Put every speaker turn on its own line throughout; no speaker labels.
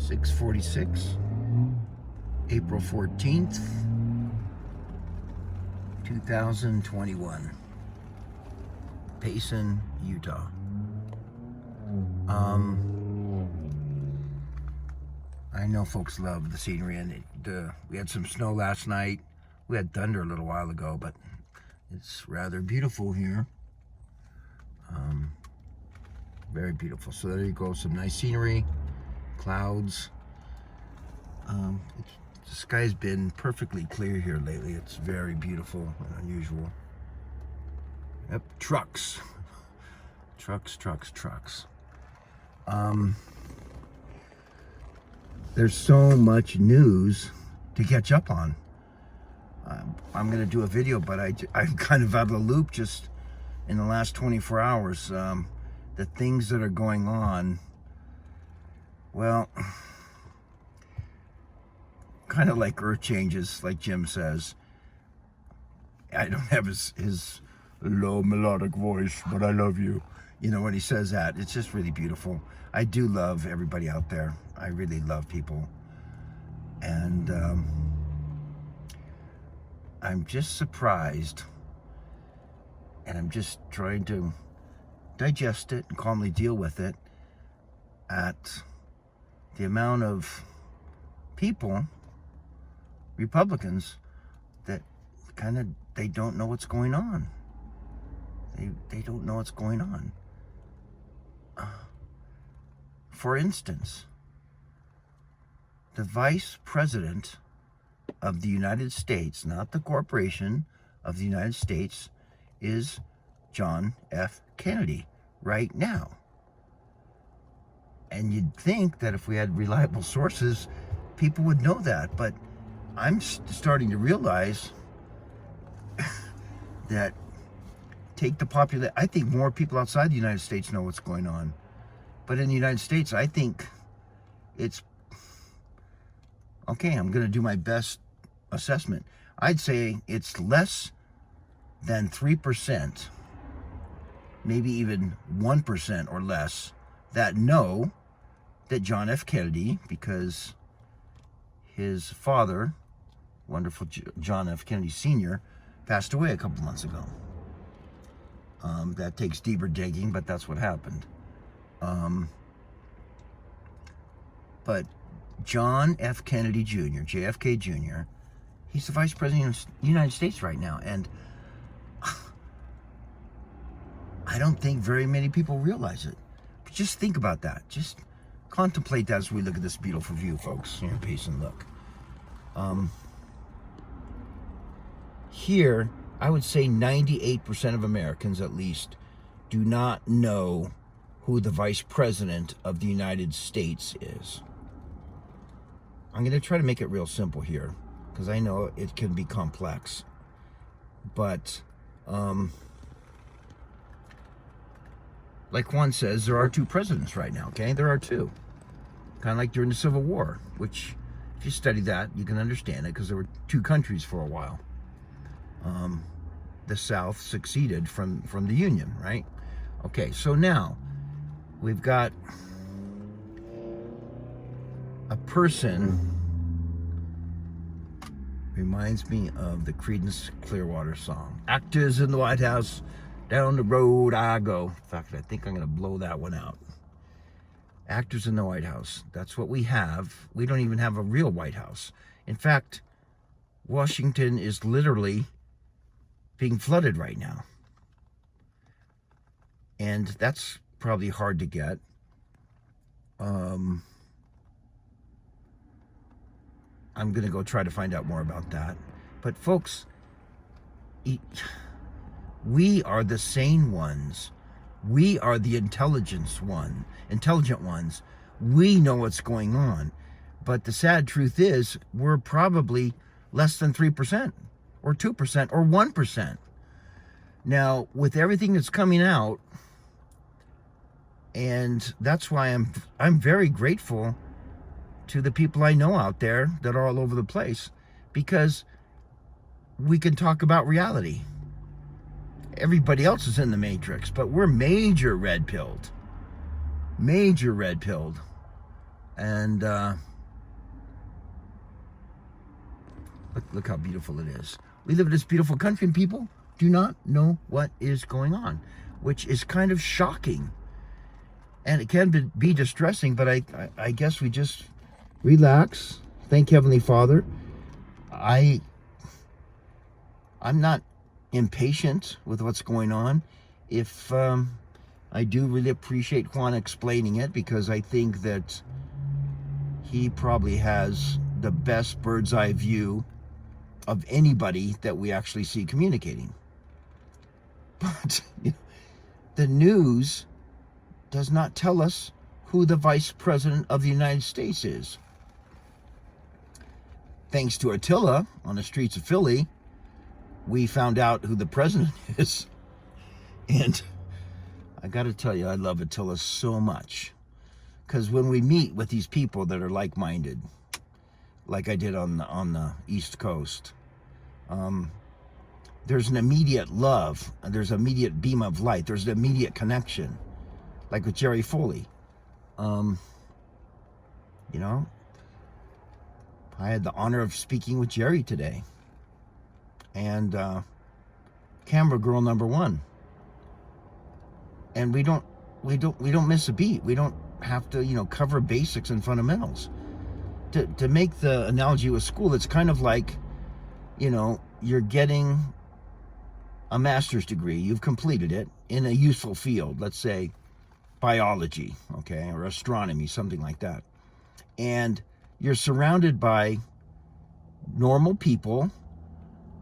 6:46, April 14th, 2021, Payson, Utah. I know folks love the scenery, and we had some snow last night. We had thunder a little while ago, but it's rather beautiful here. Very beautiful. So there you go, some nice scenery, clouds. The sky's been perfectly clear here lately. It's very beautiful and unusual. Yep, trucks. Trucks. There's so much news to catch up on. I'm going to do a video, but I'm kind of out of the loop just in the last 24 hours. The things that are going on, well, kind of like earth changes, like Jim says. I don't have his low melodic voice, but I love you. You know, when he says that, it's just really beautiful. I do love everybody out there. I really love people. And I'm just surprised, and I'm just trying to digest it and calmly deal with it, at the amount of people, Republicans, that they don't know what's going on. They don't know what's going on. For instance, the Vice President of the United States, not the corporation, of the United States, is John F. Kennedy right now. And you'd think that if we had reliable sources, people would know that. But I'm starting to realize that I think more people outside the United States know what's going on. But in the United States, I think it's, okay, I'm going to do my best assessment. I'd say it's less than 3%, maybe even 1% or less, that know that John F. Kennedy, because his father, wonderful John F. Kennedy Sr., passed away a couple months ago. That takes deeper digging, but that's what happened. But John F. Kennedy Jr., JFK Jr., he's the Vice President of the United States right now. And I don't think very many people realize it. But just think about that. Just contemplate that as we look at this beautiful view, folks. Here, Payson, look. Here, I would say 98% of Americans, at least, do not know who the Vice President of the United States is. I'm going to try to make it real simple here, because I know it can be complex. But, like Juan says, there are two presidents right now, okay? There are two. Kind of like during the Civil War, which, if you study that, you can understand it, because there were two countries for a while. The South succeeded from the Union, right? Okay, so now we've got a person, reminds me of the Creedence Clearwater song. Actors in the White House, down the road I go. In fact, I think I'm going to blow that one out. Actors in the White House. That's what we have. We don't even have a real White House. In fact, Washington is literally being flooded right now. And that's probably hard to get. I'm going to go try to find out more about that. But folks, we are the sane ones. We are the intelligent ones. We know what's going on. But the sad truth is, we're probably less than 3%, or 2%, or 1%. Now, with everything that's coming out, and that's why I'm very grateful to the people I know out there that are all over the place, because we can talk about reality. Everybody else is in the matrix, but we're major red-pilled. And look how beautiful it is. We live in this beautiful country, and people do not know what is going on, which is kind of shocking. And it can be distressing, but I guess we just relax. Thank Heavenly Father. I'm not impatient with what's going on. If I do really appreciate Juan explaining it, because I think that he probably has the best bird's eye view of anybody that we actually see communicating. But the news does not tell us who the Vice President of the United States is. Thanks to Attila on the streets of Philly, we found out who the president is. And I got to tell you, I love Attila so much. Because when we meet with these people that are like-minded, like I did on the East Coast, there's an immediate love, there's an immediate beam of light, there's an immediate connection. Like with Jerry Foley. You know, I had the honor of speaking with Jerry today. And camera girl number one. And we don't miss a beat. We don't have to, cover basics and fundamentals. To make the analogy with school, it's kind of like, you're getting a master's degree. You've completed it in a useful field. Let's say biology, okay, or astronomy, something like that. And you're surrounded by normal people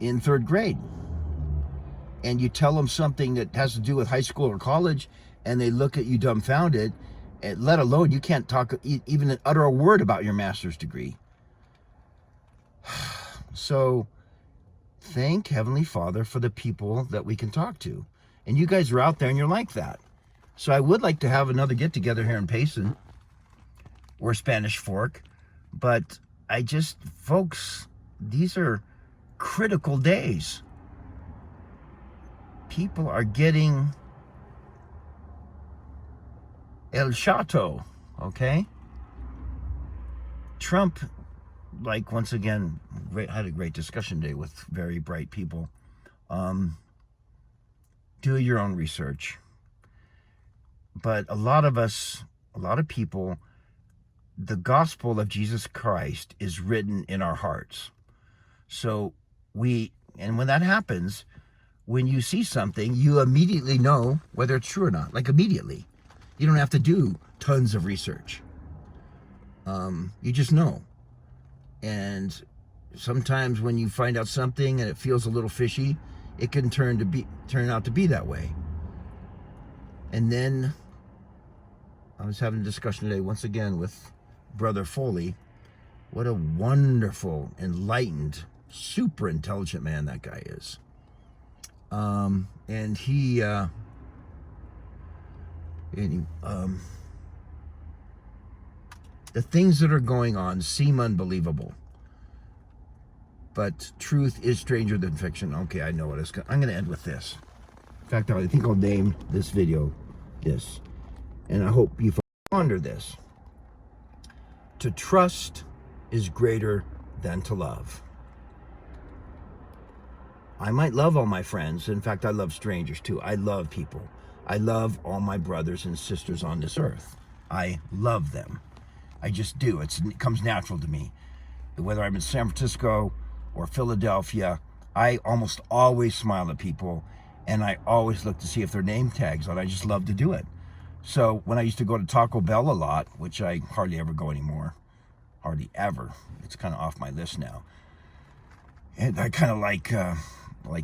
in third grade. And you tell them something that has to do with high school or college, and they look at you dumbfounded, and let alone you can't talk, even utter a word about your master's degree. So thank Heavenly Father for the people that we can talk to. And you guys are out there and you're like that. So I would like to have another get-together here in Payson or Spanish Fork. But folks, these are critical days. People are getting El Chato, okay? Trump, once again, had a great discussion today with very bright people. Do your own research. But a lot of people, the gospel of Jesus Christ is written in our hearts. So and when that happens, when you see something, you immediately know whether it's true or not, immediately. You don't have to do tons of research. You just know. And sometimes when you find out something and it feels a little fishy, it can turn out to be that way. And then I was having a discussion today once again with Brother Foley. What a wonderful, enlightened, super intelligent man that guy is. And he the things that are going on seem unbelievable, but truth is stranger than fiction. Okay, I know what it's. I'm going to end with this. In fact, I think I'll name this video this, and I hope you ponder this. To trust is greater than to love. I might love all my friends. In fact, I love strangers too. I love people. I love all my brothers and sisters on this earth. I love them. I just do. It comes natural to me. Whether I'm in San Francisco or Philadelphia, I almost always smile at people, and I always look to see if their name tags on. I just love to do it. So when I used to go to Taco Bell a lot, which I hardly ever go anymore, hardly ever. It's kind of off my list now. And I kind of like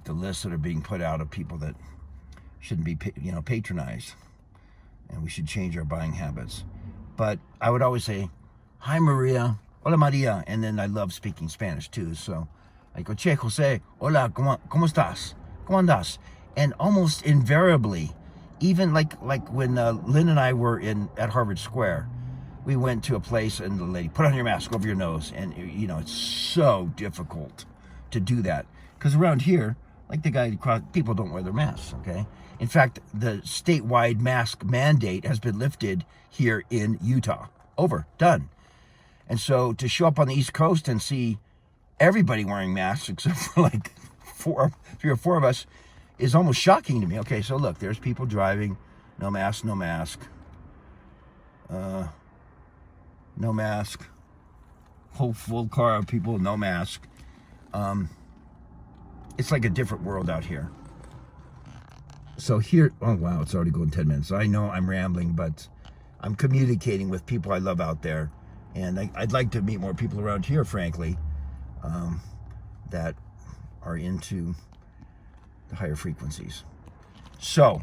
the lists that are being put out of people that shouldn't be, patronized, and we should change our buying habits. But I would always say, "Hi, Maria. Hola, Maria." And then I love speaking Spanish too. So I go, "Che, Jose. Hola, ¿cómo estás? ¿Cómo andas?" And almost invariably, even like when Lynn and I were at Harvard Square, we went to a place and the lady, "Put on your mask over your nose." And, it's so difficult to do that. Because around here, like the guy across, people don't wear their masks, okay? In fact, the statewide mask mandate has been lifted here in Utah. Over, done. And so to show up on the East Coast and see everybody wearing masks except for like 3 or 4 of us is almost shocking to me. Okay, so look, there's people driving, no mask, no mask. No mask. Whole full car of people, no mask. It's like a different world out here. So here, oh wow, it's already going 10 minutes. I know I'm rambling, but I'm communicating with people I love out there. And I'd like to meet more people around here, frankly, that are into the higher frequencies. So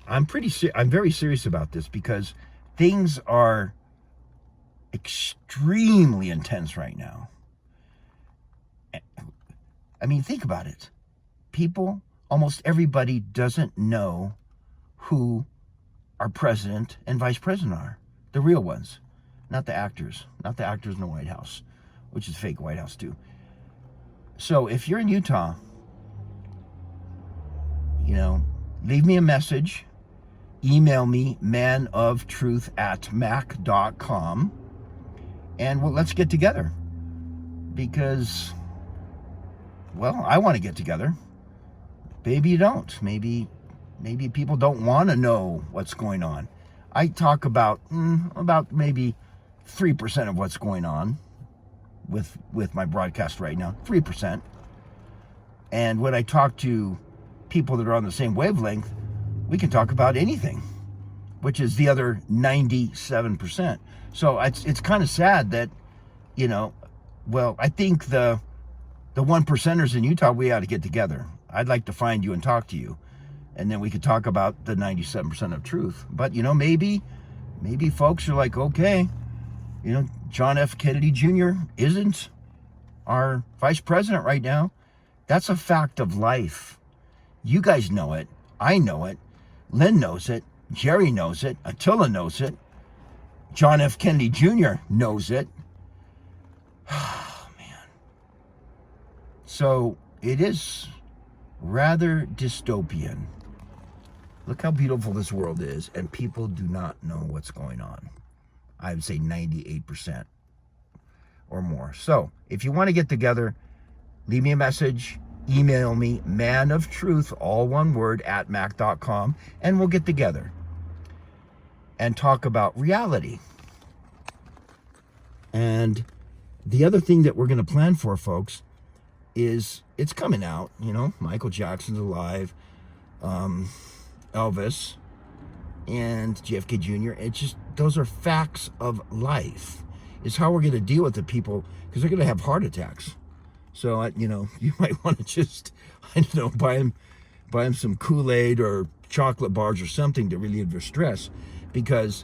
I'm very serious about this because things are extremely intense right now. I mean, think about it. People, almost everybody doesn't know who our president and vice president are. The real ones, not the actors. Not the actors in the White House, which is fake White House too. So if you're in Utah, leave me a message. Email me, manoftruth@mac.com. And let's get together. Because, well, I want to get together. Maybe you don't. Maybe people don't want to know what's going on. I talk about maybe 3% of what's going on with my broadcast right now. 3%. And when I talk to people that are on the same wavelength, we can talk about anything, which is the other 97%. So it's kind of sad that, I think the 1%ers in Utah, we ought to get together. I'd like to find you and talk to you. And then we could talk about the 97% of truth. But, maybe folks are like, okay, John F. Kennedy Jr. isn't our vice president right now. That's a fact of life. You guys know it. I know it. Lynn knows it. Jerry knows it. Attila knows it. John F. Kennedy Jr. knows it. Oh, man. So it is rather dystopian. Look how beautiful this world is, and people do not know what's going on. I would say 98% or more. So if you want to get together, leave me a message. Email me, manoftruth, all one word, @mac.com, and we'll get together and talk about reality. And the other thing that we're going to plan for, folks, is it's coming out. Michael Jackson's alive, Elvis, and JFK Jr. It's just, those are facts of life. It's how we're going to deal with the people, because they're going to have heart attacks. So, you might want to just, buy them some Kool-Aid or chocolate bars or something to relieve their stress, because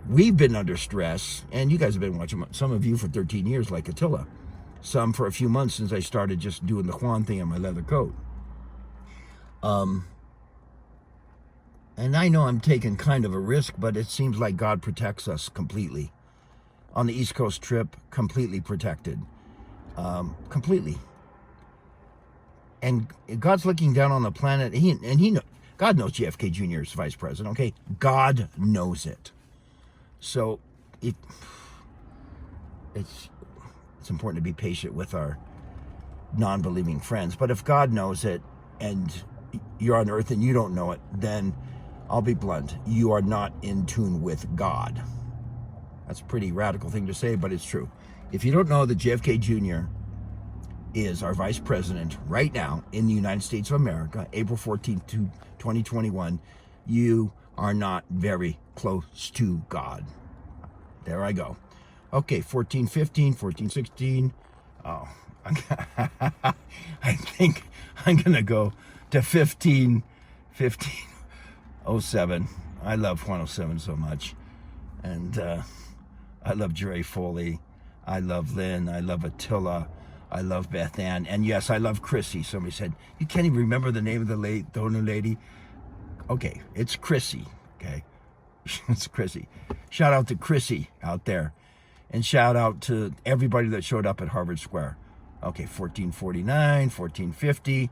we've been under stress, and you guys have been watching, some of you for 13 years, like Attila, some for a few months since I started just doing the Juan thing on my leather coat. And I know I'm taking kind of a risk, but it seems like God protects us completely. On the East Coast trip, completely protected. Completely. And God's looking down on the planet. God knows JFK Jr. is vice president. Okay, God knows it. So it's important to be patient with our non-believing friends. But if God knows it and you're on earth and you don't know it, then I'll be blunt. You are not in tune with God. That's a pretty radical thing to say, but it's true. If you don't know that JFK Jr. is our vice president right now in the United States of America, April 14th, 2021, you are not very close to God. There I go. Okay, 1415, 1416. Oh, I think I'm going to go to 1507. I love 107 so much. And I love Jerry Foley. I love Lynn. I love Attila. I love Beth Ann. And yes, I love Chrissy. Somebody said, you can't even remember the name of the donor lady? Okay, it's Chrissy. Okay, it's Chrissy. Shout out to Chrissy out there. And shout out to everybody that showed up at Harvard Square. Okay, 1449, 1450.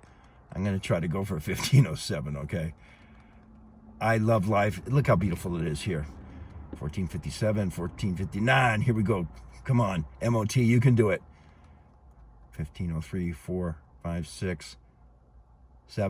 I'm going to try to go for 1507, okay? I love life. Look how beautiful it is here. 1457, 1459. Here we go. Come on, MOT, you can do it. 1503, 4, 5, 6.